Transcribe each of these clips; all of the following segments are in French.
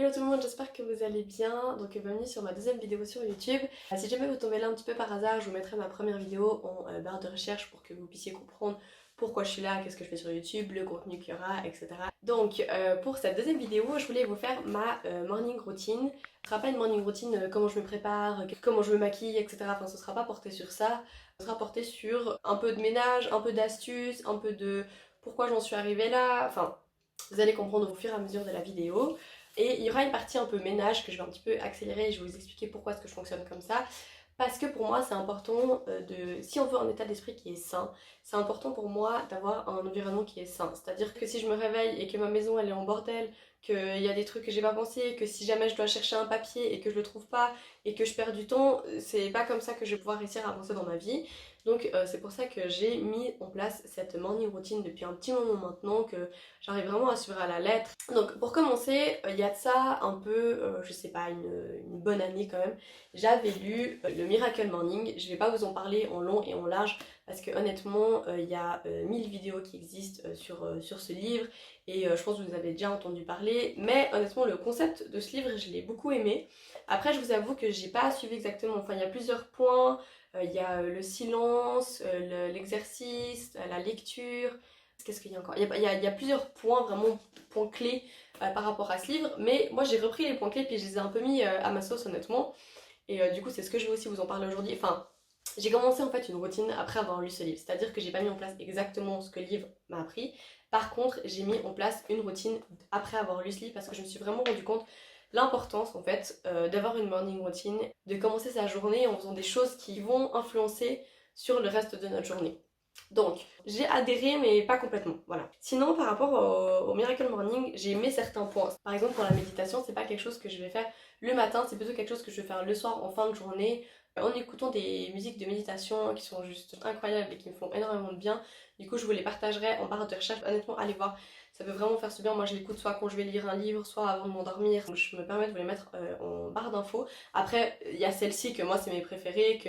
Hello tout le monde, j'espère que vous allez bien. Donc bienvenue sur ma deuxième vidéo sur YouTube. Si jamais vous tombez là un petit peu par hasard, je vous mettrai ma première vidéo en barre de recherche pour que vous puissiez comprendre pourquoi je suis là, qu'est-ce que je fais sur YouTube, le contenu qu'il y aura, etc. Donc pour cette deuxième vidéo, je voulais vous faire ma morning routine. Ce sera pas une morning routine, comment je me prépare, comment je me maquille, etc. Enfin ce sera pas porté sur ça. Ce sera porté sur un peu de ménage, un peu d'astuces, un peu de pourquoi j'en suis arrivée là. Enfin, vous allez comprendre au fur et à mesure de la vidéo. Et il y aura une partie un peu ménage que je vais un petit peu accélérer et je vais vous expliquer pourquoi est-ce que je fonctionne comme ça. Parce que pour moi c'est important si on veut un état d'esprit qui est sain, c'est important pour moi d'avoir un environnement qui est sain. C'est-à-dire que si je me réveille et que ma maison elle est en bordel, qu'il y a des trucs que j'ai pas pensé, que si jamais je dois chercher un papier et que je le trouve pas et que je perds du temps, c'est pas comme ça que je vais pouvoir réussir à avancer dans ma vie. Donc c'est pour ça que j'ai mis en place cette morning routine depuis un petit moment maintenant, que j'arrive vraiment à suivre à la lettre. Donc pour commencer, il y a de ça un peu, je sais pas, une bonne année quand même, j'avais lu le Miracle Morning. Je vais pas vous en parler en long et en large parce que honnêtement il y a 1000 vidéos qui existent sur ce livre et je pense que vous avez déjà entendu parler, mais honnêtement le concept de ce livre je l'ai beaucoup aimé. Après je vous avoue que j'ai pas suivi exactement, enfin il y a plusieurs points, il y a le silence, l'exercice, la lecture. Qu'est-ce qu'il y a encore? Il y a plusieurs points, vraiment points clés par rapport à ce livre, mais moi j'ai repris les points clés puis je les ai un peu mis à ma sauce honnêtement. Et du coup c'est ce que je vais aussi vous en parler aujourd'hui. Enfin, j'ai commencé en fait une routine après avoir lu ce livre, c'est-à-dire que j'ai pas mis en place exactement ce que le livre m'a appris. Par contre, j'ai mis en place une routine après avoir lu ce livre parce que je me suis vraiment rendu compte l'importance en fait d'avoir une morning routine, de commencer sa journée en faisant des choses qui vont influencer sur le reste de notre journée. Donc, j'ai adhéré mais pas complètement, voilà. Sinon, par rapport au Miracle Morning, j'ai aimé certains points. Par exemple, pour la méditation, c'est pas quelque chose que je vais faire le matin, c'est plutôt quelque chose que je vais faire le soir en fin de journée, en écoutant des musiques de méditation qui sont juste incroyables et qui me font énormément de bien. Du coup, je vous les partagerai en barre de recherche. Honnêtement, allez voir, ça peut vraiment faire ce bien. Moi, je l'écoute soit quand je vais lire un livre, soit avant de m'endormir. Donc, je me permets de vous les mettre en barre d'infos. Après, il y a celle-ci que moi, c'est mes préférées,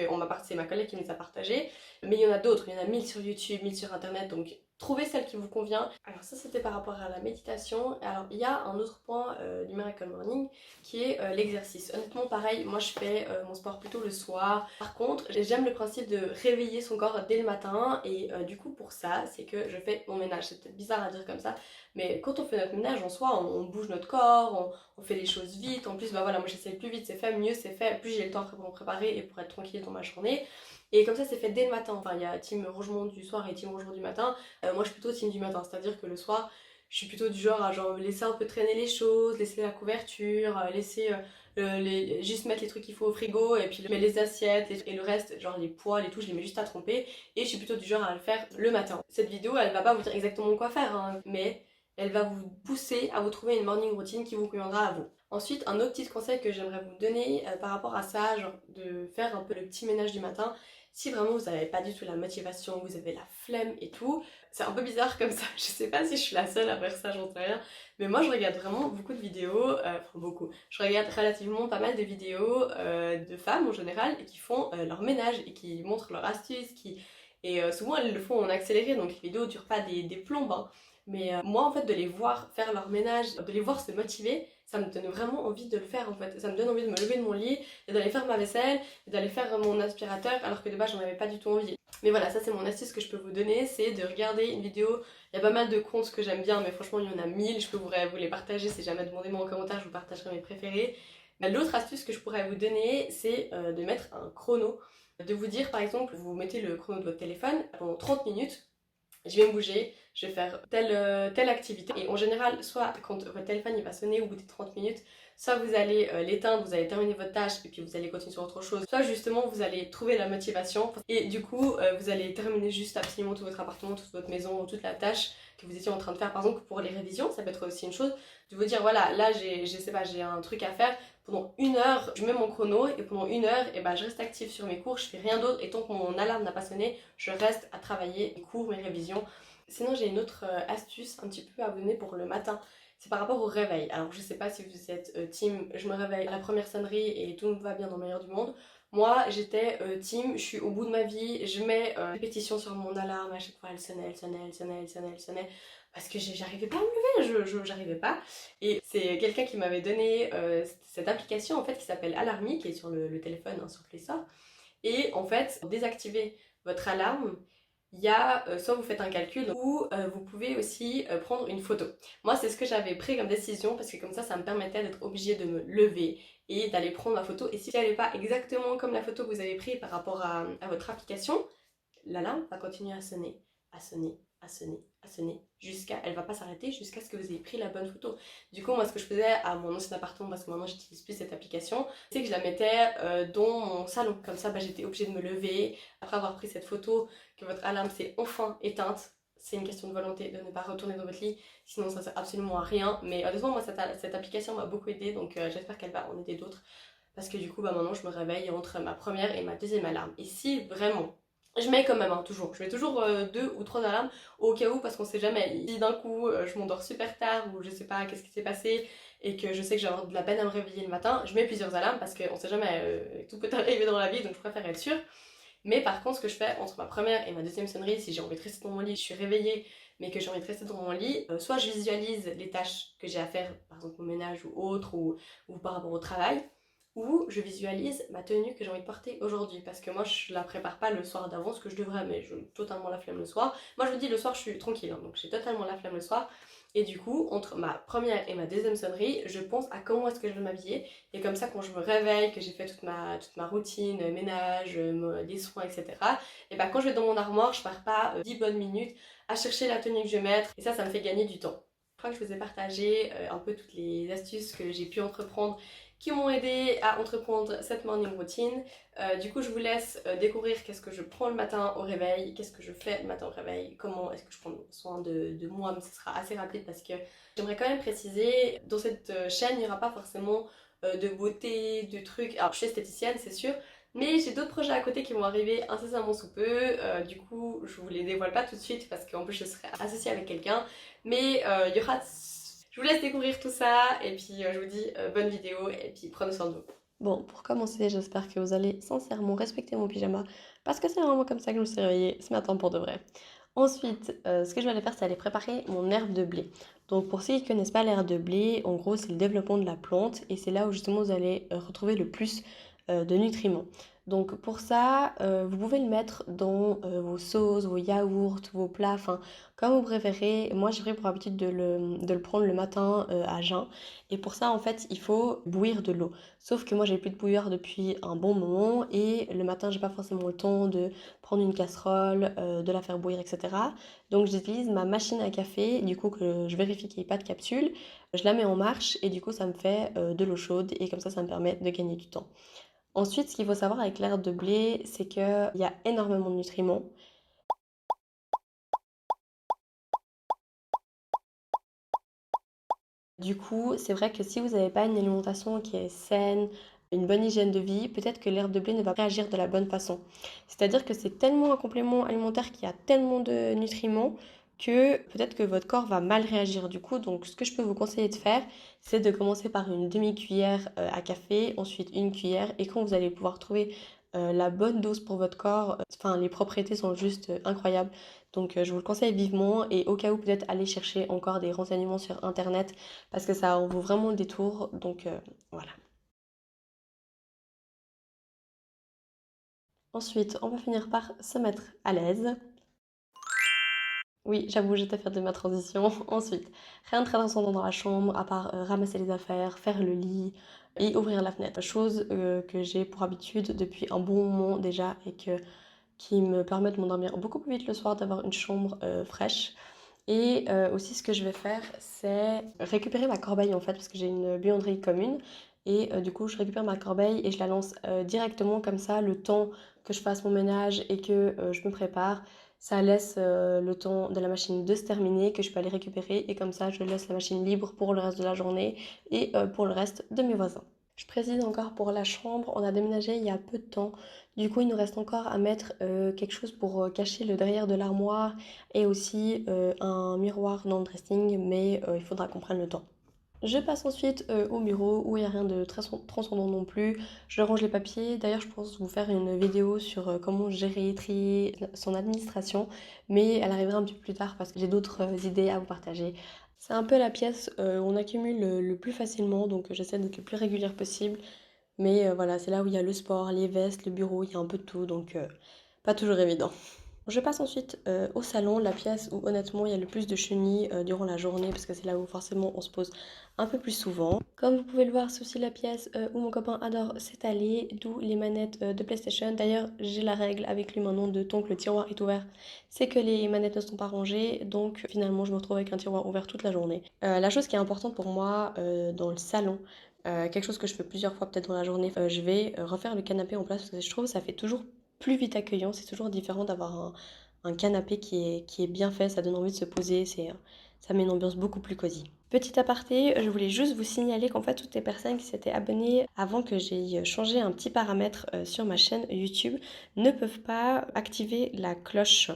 c'est ma collègue qui me les a partagées. Mais il y en a d'autres, il y en a 1000 sur YouTube, 1000 sur internet, donc trouvez celle qui vous convient. Alors ça c'était par rapport à la méditation. Alors il y a un autre point du Miracle Morning qui est l'exercice. Honnêtement pareil, moi je fais mon sport plutôt le soir. Par contre j'aime le principe de réveiller son corps dès le matin et du coup pour ça c'est que je fais mon ménage. C'est peut-être bizarre à dire comme ça, mais quand on fait notre ménage en soi, on bouge notre corps, on fait les choses vite. En plus bah voilà, moi j'essaie plus vite c'est fait, mieux c'est fait, plus j'ai le temps après pour me préparer et pour être tranquille dans ma journée. Et comme ça c'est fait dès le matin, enfin il y a team rangement du soir et team rangement du matin. Moi je suis plutôt team du matin, c'est-à-dire que le soir je suis plutôt du genre à genre laisser un peu traîner les choses, laisser la couverture, laisser juste mettre les trucs qu'il faut au frigo et puis mettre les assiettes et le reste, genre les poêles et tout, je les mets juste à tremper et je suis plutôt du genre à le faire le matin. Cette vidéo elle va pas vous dire exactement quoi faire hein, mais elle va vous pousser à vous trouver une morning routine qui vous conviendra à vous. Ensuite, un autre petit conseil que j'aimerais vous donner par rapport à ça, genre de faire un peu le petit ménage du matin, si vraiment vous n'avez pas du tout la motivation, vous avez la flemme et tout, c'est un peu bizarre comme ça, je sais pas si je suis la seule à faire ça, j'en sais rien, mais moi je regarde vraiment beaucoup de vidéos, enfin beaucoup, je regarde relativement pas mal de vidéos de femmes en général et qui font leur ménage et qui montrent leurs astuces, et souvent elles le font en accéléré, donc les vidéos durent pas des plombes, hein. Mais moi en fait de les voir faire leur ménage, de les voir se motiver, ça me donne vraiment envie de le faire en fait. Ça me donne envie de me lever de mon lit et d'aller faire ma vaisselle et d'aller faire mon aspirateur alors que de base j'en avais pas du tout envie. Mais voilà, ça c'est mon astuce que je peux vous donner, c'est de regarder une vidéo. Il y a pas mal de comptes que j'aime bien mais franchement il y en a 1000, je peux vous les partager, si jamais demandez-moi en commentaire je vous partagerai mes préférés. Mais l'autre astuce que je pourrais vous donner c'est de mettre un chrono. De vous dire par exemple, vous mettez le chrono de votre téléphone pendant 30 minutes, je vais me bouger, je vais faire telle activité. Et en général, soit quand votre téléphone il va sonner au bout des 30 minutes, soit vous allez l'éteindre, vous allez terminer votre tâche et puis vous allez continuer sur autre chose. Soit justement vous allez trouver la motivation et du coup vous allez terminer juste absolument tout votre appartement, toute votre maison, toute la tâche que vous étiez en train de faire. Par exemple pour les révisions, ça peut être aussi une chose de vous dire voilà, là j'ai un truc à faire. Pendant une heure, je mets mon chrono et pendant une heure, et ben, je reste active sur mes cours, je fais rien d'autre et tant que mon alarme n'a pas sonné, je reste à travailler mes cours, mes révisions. Sinon, j'ai une autre astuce un petit peu à vous donner pour le matin. C'est par rapport au réveil. Alors, je sais pas si vous êtes team, je me réveille à la première sonnerie et tout va bien dans le meilleur du monde. Moi, j'étais team, je suis au bout de ma vie, je mets répétition sur mon alarme, à chaque fois elle sonnait, elle sonnait, elle sonnait, elle sonnait, elle sonnait. parce que j'arrivais pas à me lever, j'arrivais pas. Et c'est quelqu'un qui m'avait donné cette application en fait qui s'appelle Alarmy, qui est sur le téléphone, hein, sur Play Store. Et en fait, pour désactiver votre alarme, il y a soit vous faites un calcul ou vous pouvez aussi prendre une photo. Moi, c'est ce que j'avais pris comme décision parce que comme ça me permettait d'être obligée de me lever et d'aller prendre ma photo. Et si elle n'est pas exactement comme la photo que vous avez prise par rapport à votre application, l'alarme va continuer à sonner, à sonner, à sonner, à sonner, elle va pas s'arrêter jusqu'à ce que vous ayez pris la bonne photo. Du coup, moi, ce que je faisais à mon ancien appartement, parce que maintenant j'utilise plus cette application, c'est que je la mettais dans mon salon. Comme ça, j'étais obligée de me lever après avoir pris cette photo, que votre alarme s'est enfin éteinte. C'est une question de volonté de ne pas retourner dans votre lit, sinon ça sert absolument à rien. Mais honnêtement, moi, cette application m'a beaucoup aidée, donc j'espère qu'elle va en aider d'autres. Parce que du coup, maintenant, je me réveille entre ma première et ma deuxième alarme. Et si vraiment je mets quand même, hein, toujours. Je mets toujours 2 ou 3 alarmes au cas où, parce qu'on sait jamais. Si d'un coup je m'endors super tard ou je sais pas qu'est-ce qui s'est passé et que je sais que j'ai avoir de la peine à me réveiller le matin, je mets plusieurs alarmes parce qu'on sait jamais, tout peut arriver dans la vie, donc je préfère être sûre. Mais par contre, ce que je fais entre ma première et ma deuxième sonnerie, si j'ai envie de rester dans mon lit, je suis réveillée, mais que j'ai envie de rester dans mon lit, soit je visualise les tâches que j'ai à faire, par exemple au ménage ou autre, ou par rapport au travail, ou je visualise ma tenue que j'ai envie de porter aujourd'hui, parce que moi je la prépare pas le soir d'avance, que je devrais, mais j'ai totalement la flemme le soir. Moi je vous dis, le soir je suis tranquille, hein, donc j'ai totalement la flemme le soir. Et du coup, entre ma première et ma deuxième sonnerie, je pense à comment est-ce que je vais m'habiller. Et comme ça, quand je me réveille, que j'ai fait toute ma routine, ménage, les soins, etc., et bah quand je vais dans mon armoire, je pars pas 10 bonnes minutes à chercher la tenue que je vais mettre. Et ça me fait gagner du temps. Je crois que je vous ai partagé un peu toutes les astuces que j'ai pu entreprendre qui m'ont aidé à entreprendre cette morning routine. Du coup, je vous laisse découvrir qu'est-ce que je prends le matin au réveil, qu'est-ce que je fais le matin au réveil, comment est-ce que je prends soin de moi, mais ce sera assez rapide parce que j'aimerais quand même préciser, dans cette chaîne, il n'y aura pas forcément de beauté, de trucs. Alors, je suis esthéticienne, c'est sûr, mais j'ai d'autres projets à côté qui vont arriver incessamment sous peu. Du coup, je vous les dévoile pas tout de suite parce qu'en plus, je serai associée avec quelqu'un, mais il y aura. Je vous laisse découvrir tout ça et puis je vous dis bonne vidéo et puis prenez soin de vous. Bon, pour commencer, j'espère que vous allez sincèrement respecter mon pyjama parce que c'est vraiment comme ça que je me suis réveillée ce matin pour de vrai. Ensuite, ce que je vais aller faire, c'est aller préparer mon herbe de blé. Donc pour ceux qui ne connaissent pas l'herbe de blé, en gros, c'est le développement de la plante et c'est là où justement vous allez retrouver le plus de nutriments. Donc pour ça, vous pouvez le mettre dans vos sauces, vos yaourts, vos plats, enfin comme vous préférez. Moi j'ai pris pour habitude de le prendre le matin à jeun. Et pour ça en fait il faut bouillir de l'eau. Sauf que moi j'ai plus de bouilloire depuis un bon moment et le matin j'ai pas forcément le temps de prendre une casserole, de la faire bouillir, etc. Donc j'utilise ma machine à café, du coup que je vérifie qu'il n'y ait pas de capsule. Je la mets en marche et du coup ça me fait de l'eau chaude et comme ça me permet de gagner du temps. Ensuite, ce qu'il faut savoir avec l'herbe de blé, c'est qu'il y a énormément de nutriments. Du coup, c'est vrai que si vous n'avez pas une alimentation qui est saine, une bonne hygiène de vie, peut-être que l'herbe de blé ne va pas réagir de la bonne façon. C'est-à-dire que c'est tellement un complément alimentaire qui a tellement de nutriments que peut-être que votre corps va mal réagir. Du coup, donc ce que je peux vous conseiller de faire, c'est de commencer par une demi-cuillère à café, ensuite une cuillère, et quand vous allez pouvoir trouver la bonne dose pour votre corps, enfin les propriétés sont juste incroyables. Donc je vous le conseille vivement et au cas où peut-être aller chercher encore des renseignements sur internet parce que ça en vaut vraiment le détour. Donc voilà. Ensuite, on va finir par se mettre à l'aise. Oui, j'avoue, j'étais faire de ma transition. Ensuite, rien de très transcendant dans la chambre, à part ramasser les affaires, faire le lit et ouvrir la fenêtre. Chose que j'ai pour habitude depuis un bon moment déjà et qui me permet de m'endormir beaucoup plus vite le soir, d'avoir une chambre fraîche. Et aussi, ce que je vais faire, c'est récupérer ma corbeille en fait, parce que j'ai une buanderie commune. Et du coup, je récupère ma corbeille et je la lance directement comme ça, le temps que je fasse mon ménage et que je me prépare. Ça laisse le temps de la machine de se terminer, que je peux aller récupérer. Et comme ça, je laisse la machine libre pour le reste de la journée et pour le reste de mes voisins. Je précise encore pour la chambre, on a déménagé il y a peu de temps. Du coup, il nous reste encore à mettre quelque chose pour cacher le derrière de l'armoire et aussi un miroir dans le dressing, mais il faudra qu'on prenne le temps. Je passe ensuite au bureau où il n'y a rien de très transcendant non plus. Je range les papiers. D'ailleurs, je pense vous faire une vidéo sur comment gérer, trier son administration, mais elle arrivera un petit peu plus tard parce que j'ai d'autres idées à vous partager. C'est un peu la pièce où on accumule le plus facilement, donc j'essaie d'être le plus régulière possible. Mais voilà, c'est là où il y a le sport, les vestes, le bureau, il y a un peu de tout, donc pas toujours évident. Je passe ensuite au salon, la pièce où honnêtement il y a le plus de chenilles durant la journée parce que c'est là où forcément on se pose un peu plus souvent. Comme vous pouvez le voir, c'est aussi la pièce où mon copain adore s'étaler, d'où les manettes de PlayStation. D'ailleurs, j'ai la règle avec lui maintenant de tant que le tiroir est ouvert, c'est que les manettes ne sont pas rangées, donc finalement je me retrouve avec un tiroir ouvert toute la journée. La chose qui est importante pour moi dans le salon, quelque chose que je fais plusieurs fois peut-être dans la journée, je vais refaire le canapé en place parce que je trouve que ça fait toujours plus vite accueillant. C'est toujours différent d'avoir un canapé qui est bien fait, ça donne envie de se poser, ça met une ambiance beaucoup plus cosy. Petit aparté, je voulais juste vous signaler qu'en fait toutes les personnes qui s'étaient abonnées avant que j'aie changé un petit paramètre sur ma chaîne YouTube ne peuvent pas activer la cloche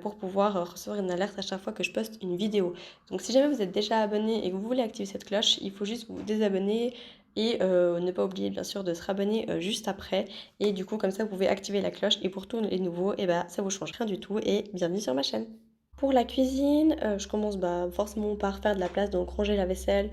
pour pouvoir recevoir une alerte à chaque fois que je poste une vidéo. Donc si jamais vous êtes déjà abonné et que vous voulez activer cette cloche, il faut juste vous désabonner et ne pas oublier bien sûr de se rabonner juste après. Et du coup, comme ça, vous pouvez activer la cloche. Et pour tous les nouveaux, et bah, ça vous change rien du tout. Et bienvenue sur ma chaîne. Pour la cuisine, je commence forcément par faire de la place, donc ranger la vaisselle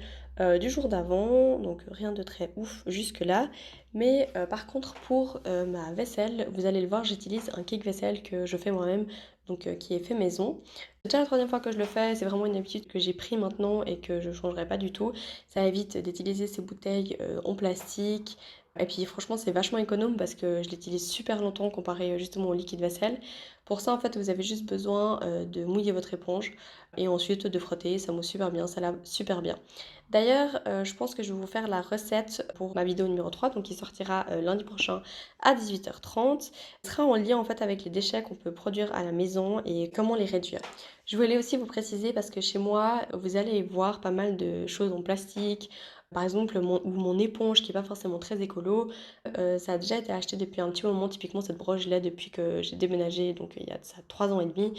du jour d'avant. Donc rien de très ouf jusque-là. Mais par contre, pour ma vaisselle, vous allez le voir, j'utilise un cake vaisselle que je fais moi-même, donc qui est fait maison. C'est déjà la troisième fois que je le fais, c'est vraiment une habitude que j'ai pris maintenant et que je ne changerai pas du tout. Ça évite d'utiliser ces bouteilles en plastique. Et puis franchement, c'est vachement économe parce que je l'utilise super longtemps comparé justement au liquide vaisselle. Pour ça, en fait, vous avez juste besoin de mouiller votre éponge et ensuite de frotter. Ça mousse super bien, ça lave super bien. D'ailleurs, je pense que je vais vous faire la recette pour ma vidéo numéro 3, donc qui sortira lundi prochain à 18h30. Ce sera en lien en fait avec les déchets qu'on peut produire à la maison et comment les réduire. Je voulais aussi vous préciser parce que chez moi, vous allez voir pas mal de choses en plastique. Par exemple, mon éponge qui n'est pas forcément très écolo, ça a déjà été acheté depuis un petit moment. Typiquement, cette broche, je l'ai depuis que j'ai déménagé, donc il y a de ça 3 ans et demi.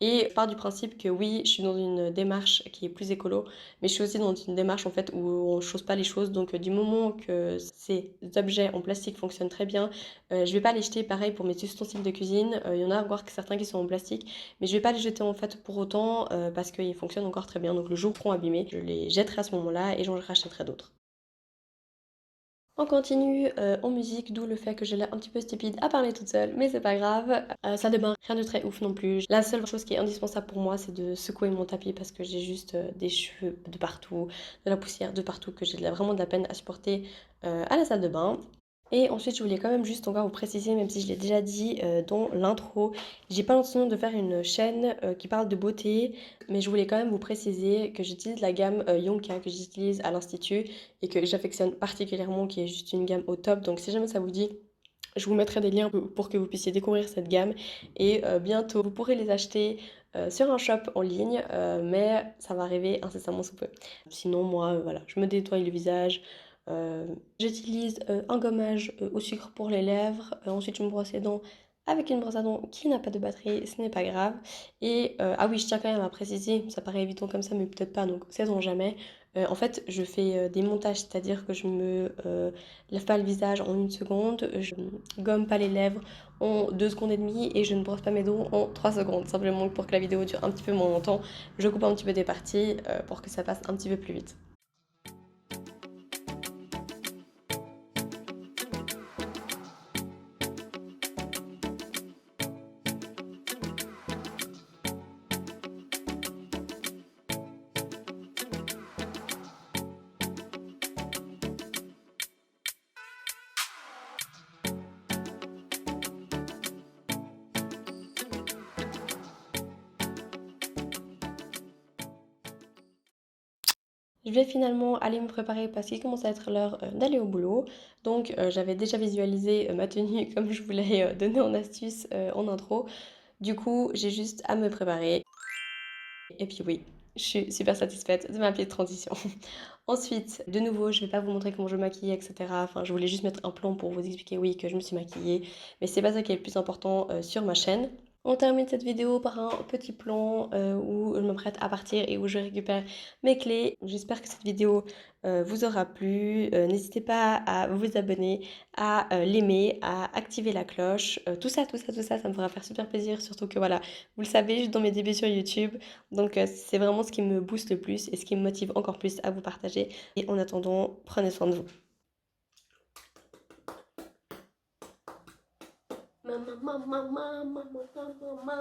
Et je pars du principe que oui, je suis dans une démarche qui est plus écolo, mais je suis aussi dans une démarche en fait où on ne chose pas les choses. Donc du moment que ces objets en plastique fonctionnent très bien, je vais pas les jeter. Pareil pour mes ustensiles de cuisine, il y en a encore certains qui sont en plastique, mais je vais pas les jeter en fait pour autant parce qu'ils fonctionnent encore très bien. Donc le jour où ils seront abîmés, je les jetterai à ce moment-là et j'en rachèterai d'autres. On continue en musique, d'où le fait que j'ai l'air un petit peu stupide à parler toute seule, mais c'est pas grave. Ça démarre, rien de très ouf non plus. La seule chose qui est indispensable pour moi, c'est de secouer mon tapis parce que j'ai juste des cheveux de partout, de la poussière de partout, que j'ai vraiment de la peine à supporter à la salle de bain. Et ensuite, je voulais quand même juste encore vous préciser, même si je l'ai déjà dit dans l'intro, j'ai pas l'intention de faire une chaîne qui parle de beauté, mais je voulais quand même vous préciser que j'utilise la gamme Yonka que j'utilise à l'Institut et que j'affectionne particulièrement, qui est juste une gamme au top. Donc si jamais ça vous dit, je vous mettrai des liens pour que vous puissiez découvrir cette gamme et bientôt vous pourrez les acheter sur un shop en ligne, mais ça va arriver incessamment sous peu. Sinon, moi, voilà, je me nettoie le visage. euh, J'utilise un gommage au sucre pour les lèvres. Ensuite, je me brosse les dents avec une brosse à dents qui n'a pas de batterie, ce n'est pas grave. Et ah oui, je tiens quand même à préciser, ça paraît évident comme ça, mais peut-être pas, donc sait-on jamais. En fait, je fais des montages, c'est-à-dire que je me lave pas le visage en 1 seconde, je gomme pas les lèvres en 2 secondes et demie et je ne brosse pas mes dents en 3 secondes. Simplement pour que la vidéo dure un petit peu moins longtemps, je coupe un petit peu des parties pour que ça passe un petit peu plus vite. Je vais finalement aller me préparer parce qu'il commence à être l'heure d'aller au boulot. Donc j'avais déjà visualisé ma tenue comme je vous l'ai donné en astuce en intro. Du coup, j'ai juste à me préparer. Et puis oui, je suis super satisfaite de ma petite transition. Ensuite, de nouveau, je vais pas vous montrer comment je me maquille, etc. Enfin, je voulais juste mettre un plan pour vous expliquer, oui, que je me suis maquillée. Mais c'est pas ça qui est le plus important sur ma chaîne. On termine cette vidéo par un petit plan où je me prête à partir et où je récupère mes clés. J'espère que cette vidéo vous aura plu. N'hésitez pas à vous abonner, à l'aimer, à activer la cloche. Tout ça, tout ça, tout ça, ça me fera faire super plaisir. Surtout que voilà, vous le savez, je suis dans mes débuts sur YouTube. Donc c'est vraiment ce qui me booste le plus et ce qui me motive encore plus à vous partager. Et en attendant, prenez soin de vous. Maman, maman, maman, maman, maman.